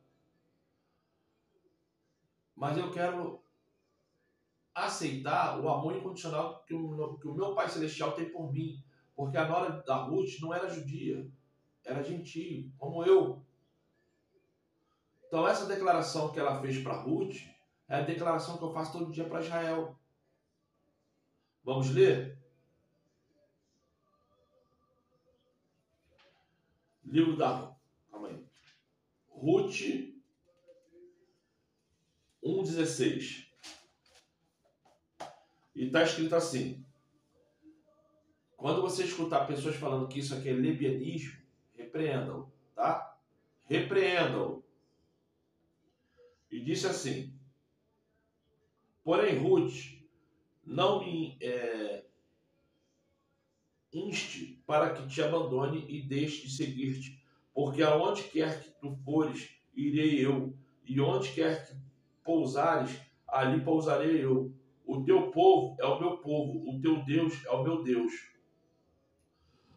mas eu quero aceitar o amor incondicional que o meu Pai Celestial tem por mim, porque a nora da Ruth não era judia, era gentio, como eu. Então essa declaração que ela fez para Ruth é a declaração que eu faço todo dia para Israel. Vamos ler? Livro da... Calma aí. Ruth 1,16. E está escrito assim: quando você escutar pessoas falando que isso aqui é lebianismo, repreendam, tá? Repreendam. E disse assim: porém, Ruth, não me inste para que te abandone e deixe de seguir-te, porque aonde quer que tu fores, irei eu, e onde quer que pousares, ali pousarei eu. O teu povo é o meu povo, o teu Deus é o meu Deus.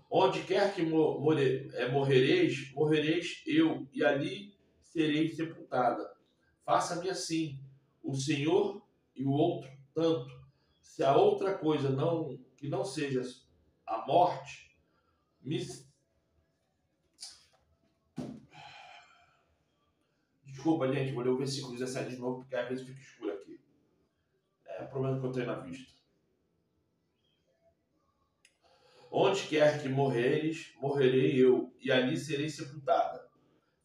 Onde quer que morrereis, morrereis eu, e ali serei sepultada. Faça-me assim, o Senhor e o outro tanto. Se a outra coisa que não seja a morte, Desculpa, gente, vou ler o versículo 17 de novo, porque às vezes fica escuro aqui. É o problema que eu tenho na vista. Onde quer que morreres, morrerei eu, e ali serei sepultada.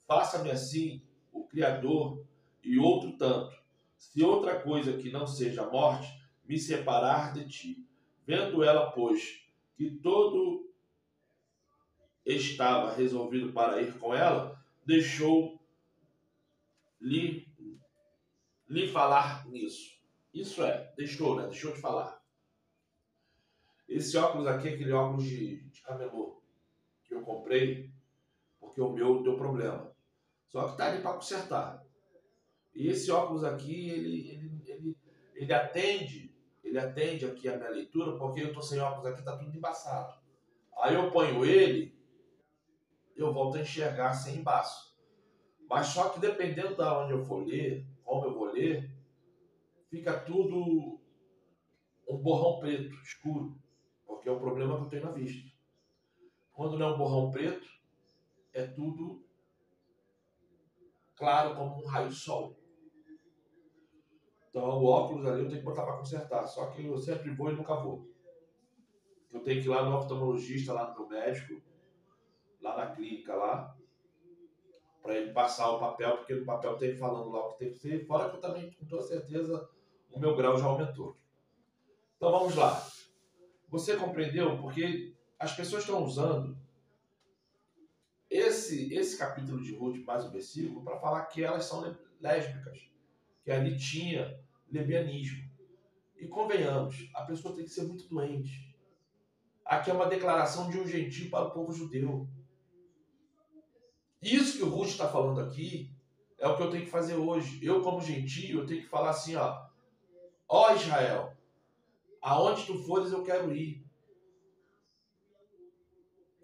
Faça-me assim o Criador e outro tanto. Se outra coisa que não seja a morte me separar de ti. Vendo ela, pois, que todo estava resolvido para ir com ela, deixou-lhe falar nisso. Isso é, deixou, né? Deixou de falar. Esse óculos aqui é aquele óculos de camelô que eu comprei porque o meu deu problema. Só que tá ali para consertar. E esse óculos aqui, ele atende aqui a minha leitura, porque eu tô sem óculos aqui, tá tudo embaçado. Aí eu ponho ele, eu volto a enxergar sem embaço. Mas só que dependendo da onde eu for ler, como eu vou ler, fica tudo um borrão preto, escuro, porque é o problema que eu tenho na vista. Quando não é um borrão preto, é tudo claro como um raio-sol. Então o óculos ali eu tenho que botar para consertar, só que eu sempre vou e nunca vou. Eu tenho que ir lá no oftalmologista, lá no meu médico, lá na clínica, lá, para ele passar o papel, porque no papel tem falando lá o que tem que ser, fora que eu também, com toda certeza, o meu grau já aumentou. Então vamos lá. Você compreendeu? Porque as pessoas estão usando esse capítulo de Ruth, mais o versículo, para falar que elas são lésbicas, que ali tinha lesbianismo. E convenhamos, a pessoa tem que ser muito doente. Aqui é uma declaração de um gentio para o povo judeu. Isso que o Ruth está falando aqui é o que eu tenho que fazer hoje. Eu, como gentio, eu tenho que falar assim, ó Israel, aonde tu fores eu quero ir.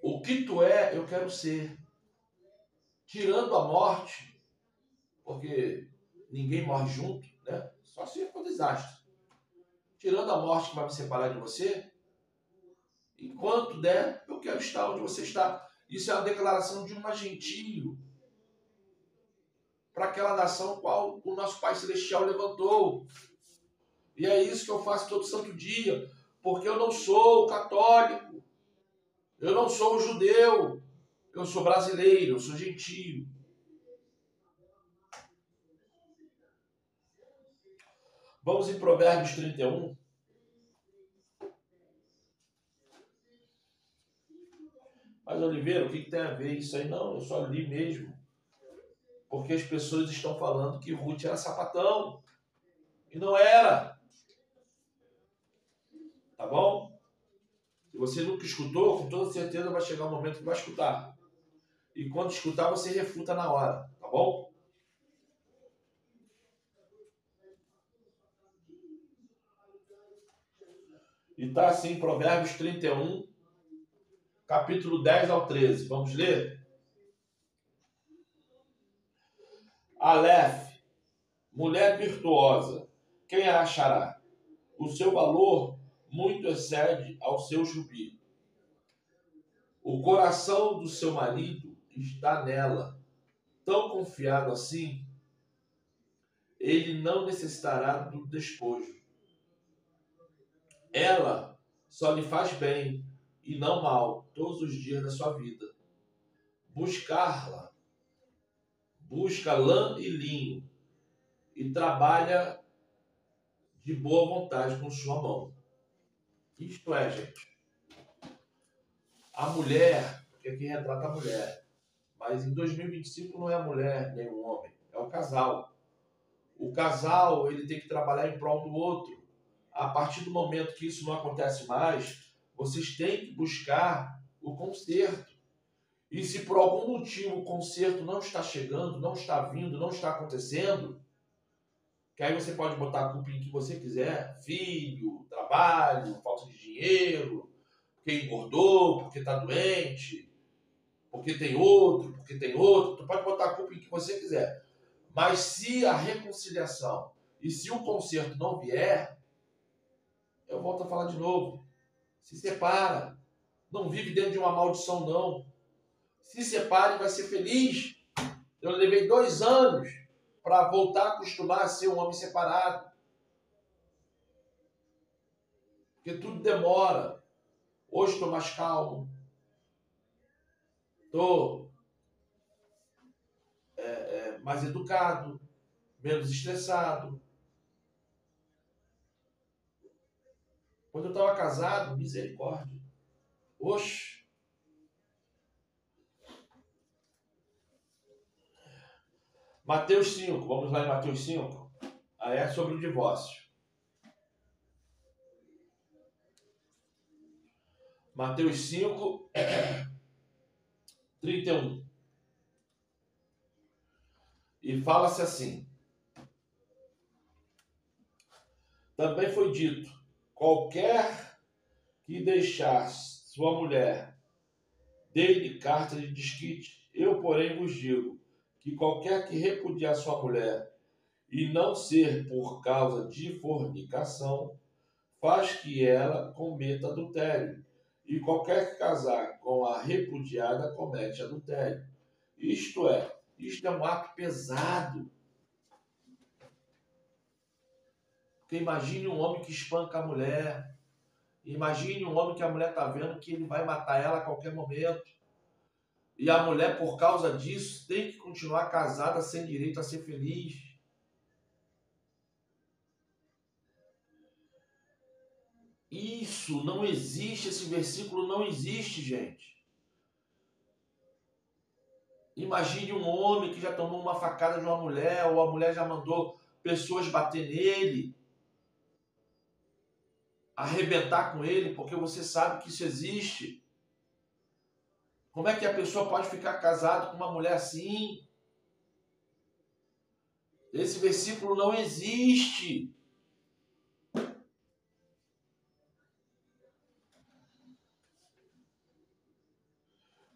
O que tu é, eu quero ser. Tirando a morte, porque ninguém morre junto, né? Só se for desastre. Tirando a morte que vai me separar de você, enquanto der, eu quero estar onde você está. Isso é a declaração de um gentio para aquela nação qual o nosso Pai Celestial levantou. E é isso que eu faço todo santo dia, porque eu não sou católico, eu não sou judeu, eu sou brasileiro, eu sou gentio. Vamos em Provérbios 31. Mas, Oliveira, o que tem a ver isso aí? Não, eu só li mesmo. Porque as pessoas estão falando que Ruth era sapatão. E não era. Tá bom? Se você nunca escutou, com toda certeza vai chegar um momento que vai escutar. E quando escutar, você refuta na hora. Tá bom? E tá assim, Provérbios 31, capítulo 10 ao 13. Vamos ler? Aleph, mulher virtuosa, quem a achará? O seu valor muito excede ao seu jubi. O coração do seu marido está nela, tão confiado assim, ele não necessitará do despojo. Ela só lhe faz bem e não mal todos os dias da sua vida. Buscar-la, busca lã e linho e trabalha de boa vontade com sua mão. Isto é, gente, a mulher, porque aqui retrata a mulher, mas em 2025 não é a mulher nem o homem, é o casal. O casal, ele tem que trabalhar em prol do outro. A partir do momento que isso não acontece mais, vocês têm que buscar o conserto. E se por algum motivo o conserto não está chegando, não está vindo, não está acontecendo, que aí você pode botar a culpa em que você quiser, filho, trabalho, falta de dinheiro, porque engordou, porque está doente, porque tem outro, tu pode botar a culpa em que você quiser. Mas se a reconciliação e se o conserto não vier, eu volto a falar de novo, se separa, não vive dentro de uma maldição não, se separe e vai ser feliz. Eu levei 2 anos para voltar a acostumar a ser um homem separado, porque tudo demora. Hoje estou mais calmo, estou mais educado, menos estressado. Quando eu estava casado, misericórdia. Oxe. Mateus 5, vamos lá em Mateus 5. Aí é sobre o divórcio. Mateus 5, 31. E fala-se assim: também foi dito, qualquer que deixar sua mulher, dê-lhe carta de desquite. Eu, porém, vos digo que qualquer que repudiar sua mulher e não ser por causa de fornicação, faz que ela cometa adultério. E qualquer que casar com a repudiada comete adultério. Isto é um ato pesado. Porque imagine um homem que espanca a mulher. Imagine um homem que a mulher está vendo que ele vai matar ela a qualquer momento. E a mulher, por causa disso, tem que continuar casada sem direito a ser feliz. Isso não existe, esse versículo não existe, gente. Imagine um homem que já tomou uma facada de uma mulher, ou a mulher já mandou pessoas bater nele, arrebentar com ele, porque você sabe que isso existe. Como é que a pessoa pode ficar casada com uma mulher assim? Esse versículo não existe.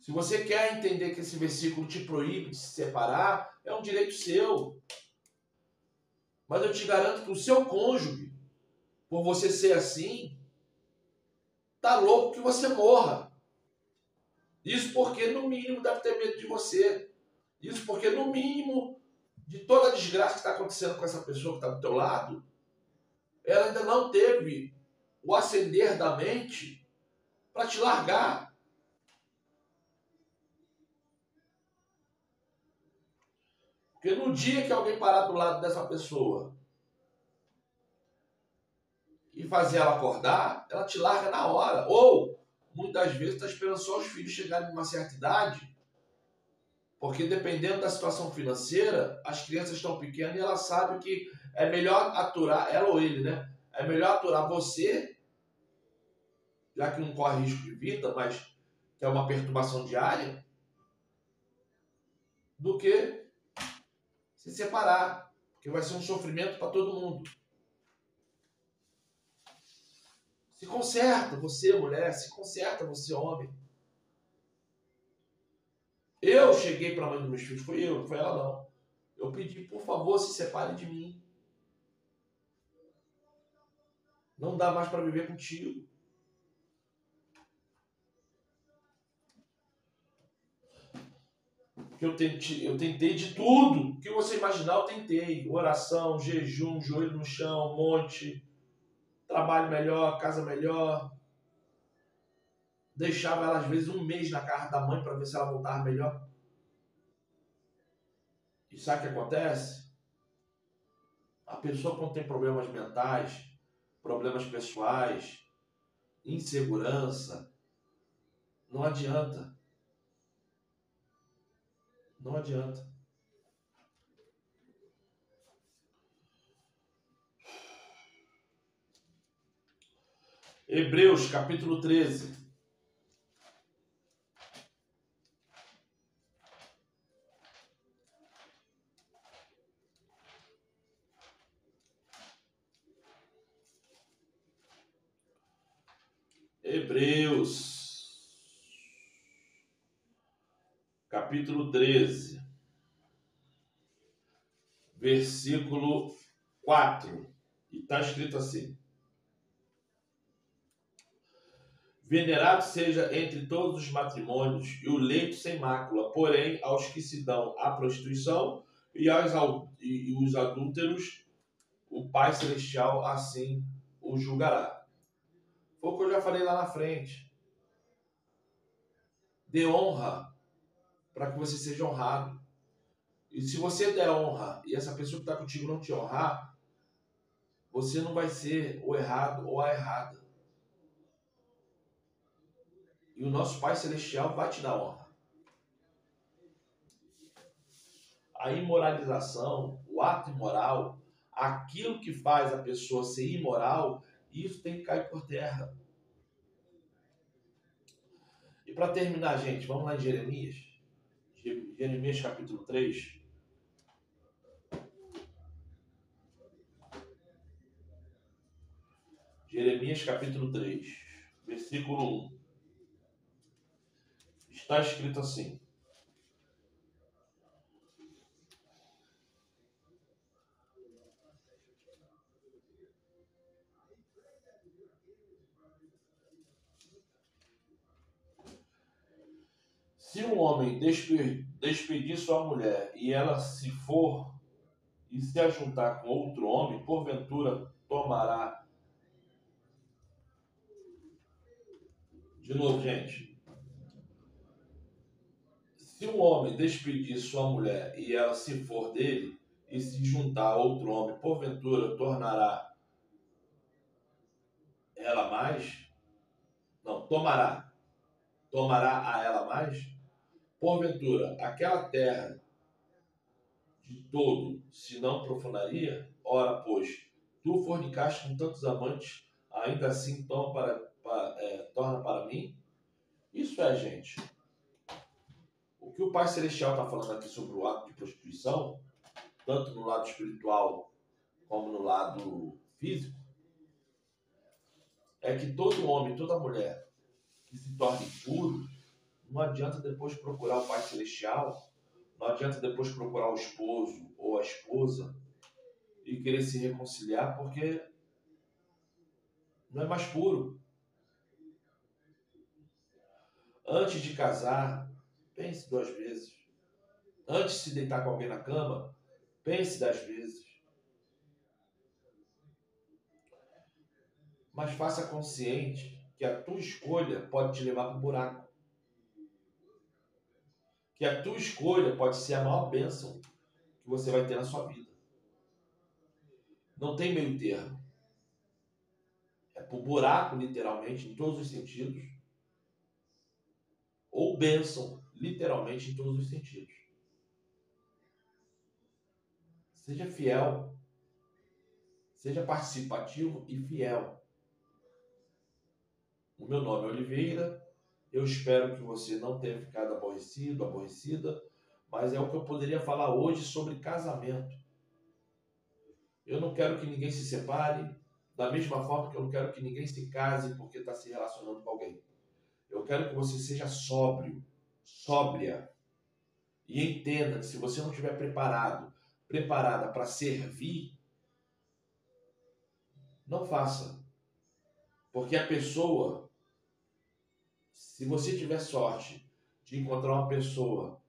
Se você quer entender que esse versículo te proíbe de se separar, é um direito seu. Mas eu te garanto que o seu cônjuge, por você ser assim, tá louco que você morra. Isso porque, no mínimo, deve ter medo de você. Isso porque, no mínimo, de toda a desgraça que está acontecendo com essa pessoa que está do teu lado, ela ainda não teve o acender da mente para te largar. Porque no dia que alguém parar do lado dessa pessoa e fazer ela acordar, ela te larga na hora. Ou muitas vezes está esperando só os filhos chegarem a uma certa idade, porque dependendo da situação financeira, as crianças estão pequenas e ela sabe que é melhor aturar, ela ou ele, né? É melhor aturar você, já que não corre risco de vida, mas que é uma perturbação diária, do que se separar, porque vai ser um sofrimento para todo mundo. Se conserta, você mulher, se conserta, você homem. Eu cheguei para a mãe dos meus filhos, foi eu, não foi ela não. Eu pedi, por favor, se separe de mim. Não dá mais para viver contigo. Eu tentei de tudo. O que você imaginar, eu tentei. Oração, jejum, joelho no chão, monte, trabalho melhor, casa melhor. Deixava ela, às vezes, um mês na casa da mãe para ver se ela voltava melhor. E sabe o que acontece? A pessoa, quando tem problemas mentais, problemas pessoais, insegurança, não adianta. Não adianta. Hebreus, capítulo 13. Hebreus, capítulo 13, versículo 4. E está escrito assim: venerado seja entre todos os matrimônios e o leito sem mácula, porém aos que se dão à prostituição e os adúlteros, o Pai Celestial assim o julgará. Foi o que eu já falei lá na frente. Dê honra para que você seja honrado. E se você der honra e essa pessoa que está contigo não te honrar, você não vai ser o errado ou a errada. E o nosso Pai Celestial vai te dar honra. A imoralização, o ato imoral, aquilo que faz a pessoa ser imoral, isso tem que cair por terra. E para terminar, gente, vamos lá em Jeremias. Jeremias capítulo 3. Jeremias capítulo 3, versículo 1. Está escrito assim: se um homem despedir sua mulher e ela se for e se ajuntar com outro homem, porventura tomará. De novo, gente. Se um homem despedir sua mulher e ela se for dele e se juntar a outro homem, porventura tornará ela mais? Não, tomará. Tomará a ela mais? Porventura, aquela terra de todo se não profunaria? Ora, pois, tu fornicaste com tantos amantes, ainda assim torna para mim? Isso é, gente. O que o Pai Celestial está falando aqui sobre o ato de prostituição, tanto no lado espiritual como no lado físico, é que todo homem, toda mulher que se torne impuro, não adianta depois procurar o Pai Celestial, não adianta depois procurar o esposo ou a esposa e querer se reconciliar, porque não é mais puro. Antes de casar, pense 2 vezes. Antes de se deitar com alguém na cama, pense 10 vezes. Mas faça consciente que a tua escolha pode te levar para o buraco. Que a tua escolha pode ser a maior bênção que você vai ter na sua vida. Não tem meio termo. É pro buraco, literalmente, em todos os sentidos. ou bênção, literalmente em todos os sentidos. Seja fiel, seja participativo e fiel. O meu nome é Oliveira, eu espero que você não tenha ficado aborrecido, aborrecida, mas é o que eu poderia falar hoje sobre casamento. Eu não quero que ninguém se separe, da mesma forma que eu não quero que ninguém se case porque está se relacionando com alguém. Eu quero que você seja sóbrio, sóbria, e entenda que se você não estiver preparada para servir, não faça. Porque a pessoa, se você tiver sorte de encontrar uma pessoa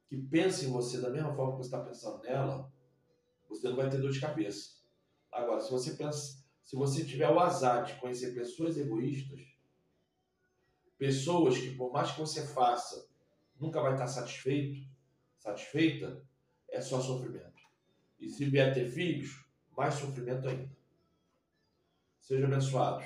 que pensa em você da mesma forma que você está pensando nela, você não vai ter dor de cabeça. Agora, se você tiver o azar de conhecer pessoas egoístas, pessoas que por mais que você faça, nunca vai estar satisfeita, é só sofrimento. E se vier ter filhos, mais sofrimento ainda. Sejam abençoados.